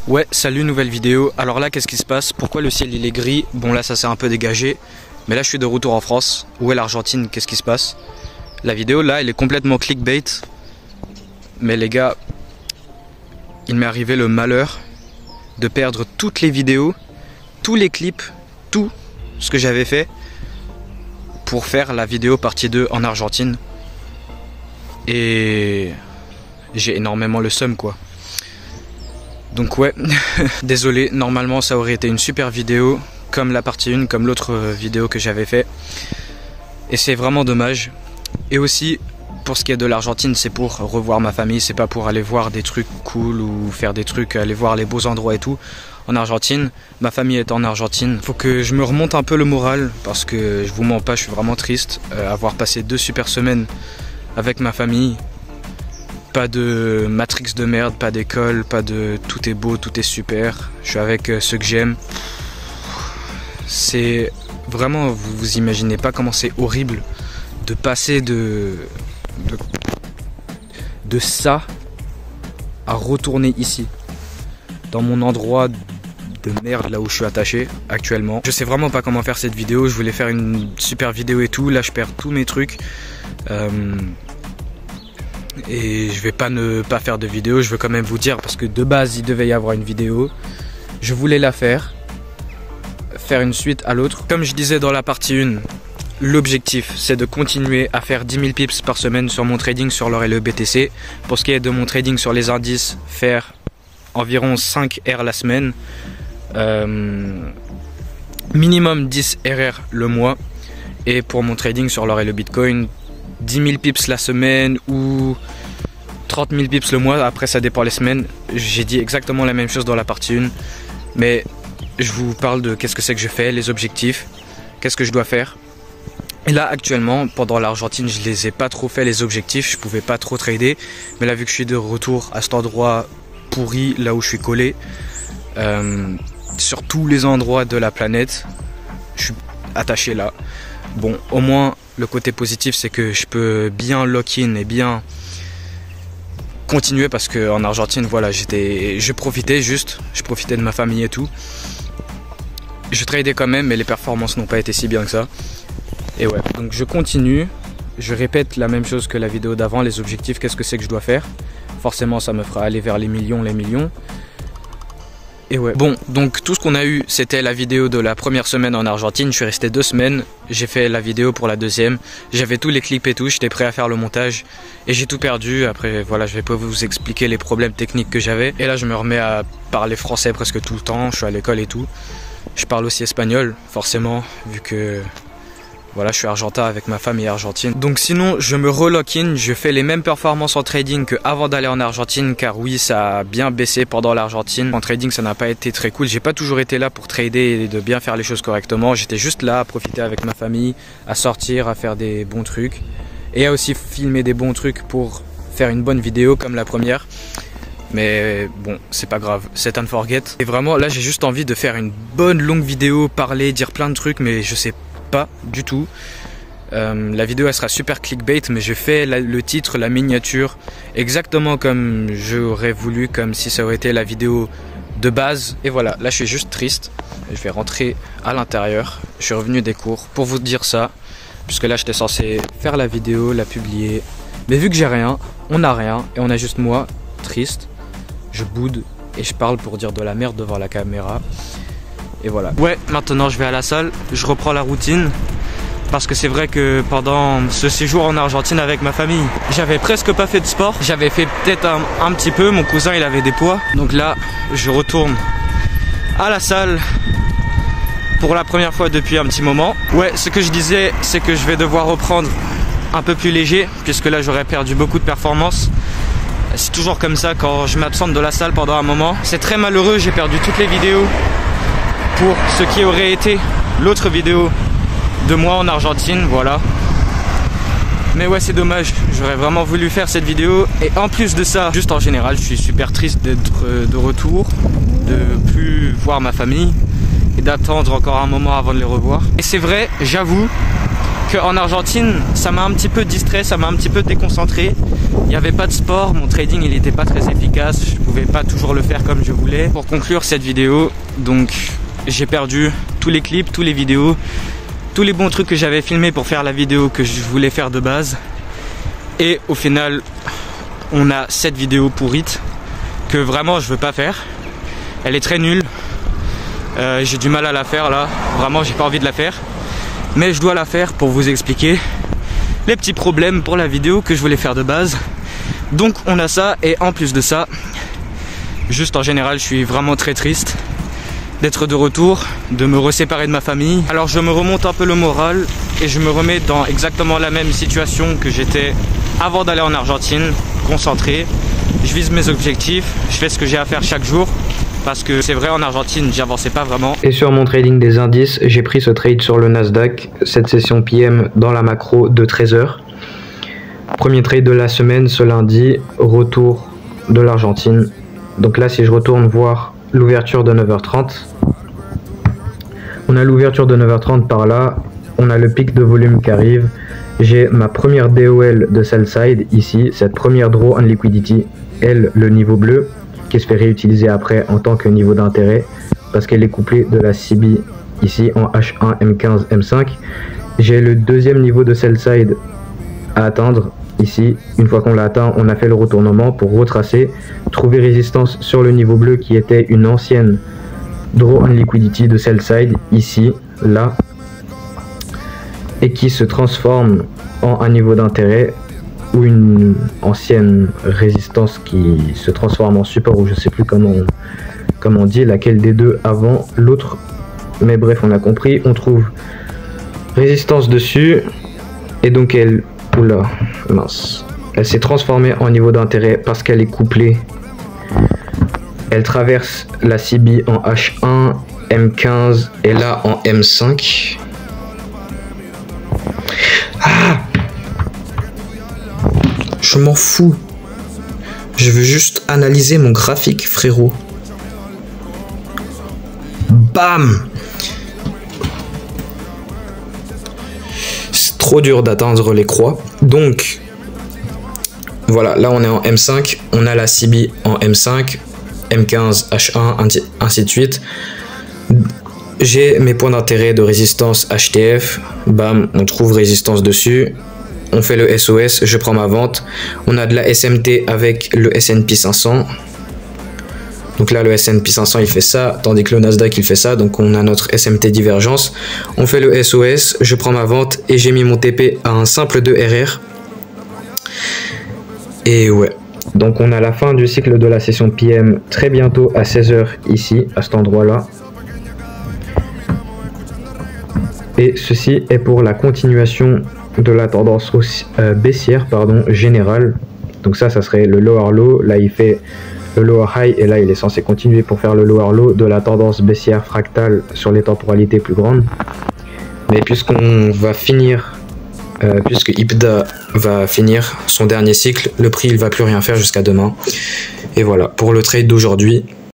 Ouais, salut, nouvelle vidéo. Alors là, qu'est-ce qui se passe? Pourquoi le ciel il est gris? Bon, là ça s'est un peu dégagé. Mais là je suis de retour en France. Où est l'Argentine? Qu'est-ce qui se passe? La vidéo là, elle est complètement clickbait. Mais les gars, il m'est arrivé le malheur de perdre toutes les vidéos, tous les clips, tout ce que j'avais fait pour faire la vidéo partie 2 en Argentine. Et j'ai énormément le seum quoi. Donc ouais, désolé, normalement ça aurait été une super vidéo, comme la partie 1, comme l'autre vidéo que j'avais fait. Et c'est vraiment dommage. Et aussi, pour ce qui est de l'Argentine, c'est pour revoir ma famille, c'est pas pour aller voir des trucs cool ou faire des trucs, aller voir les beaux endroits et tout. En Argentine, ma famille est en Argentine. Faut que je me remonte un peu le moral, parce que je vous mens pas, je suis vraiment triste. Avoir passé 2 super semaines avec ma famille. Pas de Matrix de merde, pas d'école, pas de tout est beau, tout est super. Je suis avec ceux que j'aime. C'est vraiment, vous imaginez pas comment c'est horrible de passer de ça à retourner ici, dans mon endroit de merde, là où je suis attaché actuellement. Je sais vraiment pas comment faire cette vidéo, je voulais faire une super vidéo et tout, là je perds tous mes trucs. Et je vais pas ne pas faire de vidéo, je veux quand même vous dire, parce que de base il devait y avoir une vidéo. Je voulais la faire une suite à l'autre. Comme je disais dans la partie 1, l'objectif c'est de continuer à faire 10 000 pips par semaine sur mon trading sur l'or et le BTC. Pour ce qui est de mon trading sur les indices, faire environ 5 R la semaine. Minimum 10 RR le mois. Et pour mon trading sur l'or et le Bitcoin, 10 000 pips la semaine ou 30 000 pips le mois, après ça dépend les semaines. J'ai dit exactement la même chose dans la partie 1, mais je vous parle de qu'est-ce que c'est que je fais, les objectifs, qu'est-ce que je dois faire. Et là actuellement, pendant l'Argentine, je les ai pas trop fait les objectifs, je pouvais pas trop trader, mais là vu que je suis de retour à cet endroit pourri, là où je suis collé, sur tous les endroits de la planète, je suis attaché là. Bon, au moins le côté positif c'est que je peux bien lock-in et bien continuer, parce que en Argentine voilà, je profitais de ma famille et tout. Je tradais quand même, mais les performances n'ont pas été si bien que ça. Et ouais, donc je continue, je répète la même chose que la vidéo d'avant, les objectifs, qu'est-ce que c'est que je dois faire. Forcément ça me fera aller vers les millions. Et ouais, bon, donc tout ce qu'on a eu, c'était la vidéo de la première semaine en Argentine. Je suis resté 2 semaines, j'ai fait la vidéo pour la deuxième. J'avais tous les clips et tout, j'étais prêt à faire le montage. Et j'ai tout perdu, après voilà, je vais pas vous expliquer les problèmes techniques que j'avais. Et là je me remets à parler français presque tout le temps, je suis à l'école et tout. Je parle aussi espagnol, forcément, vu que voilà, je suis argentin avec ma famille argentine. Donc sinon, je me relock-in, je fais les mêmes performances en trading qu'avant d'aller en Argentine, car oui, ça a bien baissé pendant l'Argentine. En trading, ça n'a pas été très cool. J'ai pas toujours été là pour trader et de bien faire les choses correctement. J'étais juste là à profiter avec ma famille, à sortir, à faire des bons trucs. Et à aussi filmer des bons trucs pour faire une bonne vidéo comme la première. Mais bon, c'est pas grave, c'est un forget. Et vraiment, là, j'ai juste envie de faire une bonne longue vidéo, parler, dire plein de trucs, mais je sais pas du tout. La vidéo elle sera super clickbait, mais je fais le titre, la miniature exactement comme j'aurais voulu, comme si ça aurait été la vidéo de base. Et voilà, là je suis juste triste, je vais rentrer à l'intérieur. Je suis revenu des cours pour vous dire ça, puisque là j'étais censé faire la vidéo, la publier, mais vu que j'ai rien, on n'a rien, et on a juste moi, triste. Je boude et je parle pour dire de la merde devant la caméra. Et voilà. Ouais, maintenant je vais à la salle, je reprends la routine. Parce que c'est vrai que pendant ce séjour en Argentine avec ma famille, j'avais presque pas fait de sport. J'avais fait peut-être un petit peu, mon cousin il avait des poids. Donc là, je retourne à la salle pour la première fois depuis un petit moment. Ouais, ce que je disais, c'est que je vais devoir reprendre un peu plus léger, puisque là j'aurais perdu beaucoup de performance. C'est toujours comme ça quand je m'absente de la salle pendant un moment. C'est très malheureux, j'ai perdu toutes les vidéos pour ce qui aurait été l'autre vidéo de moi en Argentine, voilà. Mais ouais, c'est dommage, j'aurais vraiment voulu faire cette vidéo. Et en plus de ça, juste en général, je suis super triste d'être de retour, de plus voir ma famille et d'attendre encore un moment avant de les revoir. Et c'est vrai, j'avoue qu'en Argentine, ça m'a un petit peu distrait, ça m'a un petit peu déconcentré. Il n'y avait pas de sport, mon trading il n'était pas très efficace, je pouvais pas toujours le faire comme je voulais. Pour conclure cette vidéo, donc j'ai perdu tous les clips, tous les vidéos, tous les bons trucs que j'avais filmés pour faire la vidéo que je voulais faire de base. Et au final, on a cette vidéo pourrite que vraiment je veux pas faire. Elle est très nulle. J'ai du mal à la faire là, vraiment j'ai pas envie de la faire. Mais je dois la faire pour vous expliquer les petits problèmes pour la vidéo que je voulais faire de base. Donc on a ça, et en plus de ça, juste en général je suis vraiment très triste d'être de retour, de me reséparer de ma famille. Alors je me remonte un peu le moral et je me remets dans exactement la même situation que j'étais avant d'aller en Argentine, concentré. Je vise mes objectifs, je fais ce que j'ai à faire chaque jour. Parce que c'est vrai, en Argentine, j'avançais pas vraiment. Et sur mon trading des indices, j'ai pris ce trade sur le Nasdaq, cette session PM dans la macro de 13 h. Premier trade de la semaine, ce lundi, retour de l'Argentine. Donc là, si je retourne voir l'ouverture de 9h30, on a l'ouverture de 9h30 par là, on a le pic de volume qui arrive. J'ai ma première DOL de sell side ici, cette première draw on liquidity, elle, le niveau bleu, qui se fait réutiliser après en tant que niveau d'intérêt parce qu'elle est couplée de la CB ici en H1, M15, M5. J'ai le deuxième niveau de sell side à atteindre ici. Une fois qu'on l'a atteint, on a fait le retournement pour retracer, trouver résistance sur le niveau bleu qui était une ancienne draw on liquidity de sell side ici, là, et qui se transforme en un niveau d'intérêt ou une ancienne résistance qui se transforme en support, ou je sais plus comment on dit, laquelle des deux avant l'autre, mais bref on a compris. On trouve résistance dessus et donc elle, oula mince, elle s'est transformée en niveau d'intérêt parce qu'elle est couplée, elle traverse la CB en H1, M15 et là en M5. Ah, je m'en fous. Je veux juste analyser mon graphique, frérot. Bam! C'est trop dur d'atteindre les croix. Donc, voilà, là on est en M5. On a la CB en M5, M15, H1, ainsi de suite. J'ai mes points d'intérêt de résistance HTF. Bam, on trouve résistance dessus. On fait le SOS, je prends ma vente. On a de la SMT avec le S&P 500. Donc là, le S&P 500, il fait ça, tandis que le Nasdaq, il fait ça. Donc on a notre SMT divergence. On fait le SOS, je prends ma vente et j'ai mis mon TP à un simple 2 RR. Et ouais. Donc on a la fin du cycle de la session PM très bientôt à 16 h ici, à cet endroit-là. Et ceci est pour la continuation de la tendance baissière générale. Donc ça serait le lower low. Là il fait le lower high et là il est censé continuer pour faire le lower low de la tendance baissière fractale sur les temporalités plus grandes. Mais puisqu'on va finir, puisque IPDA va finir son dernier cycle, le prix il va plus rien faire jusqu'à demain. Et voilà pour le trade d'aujourd'hui.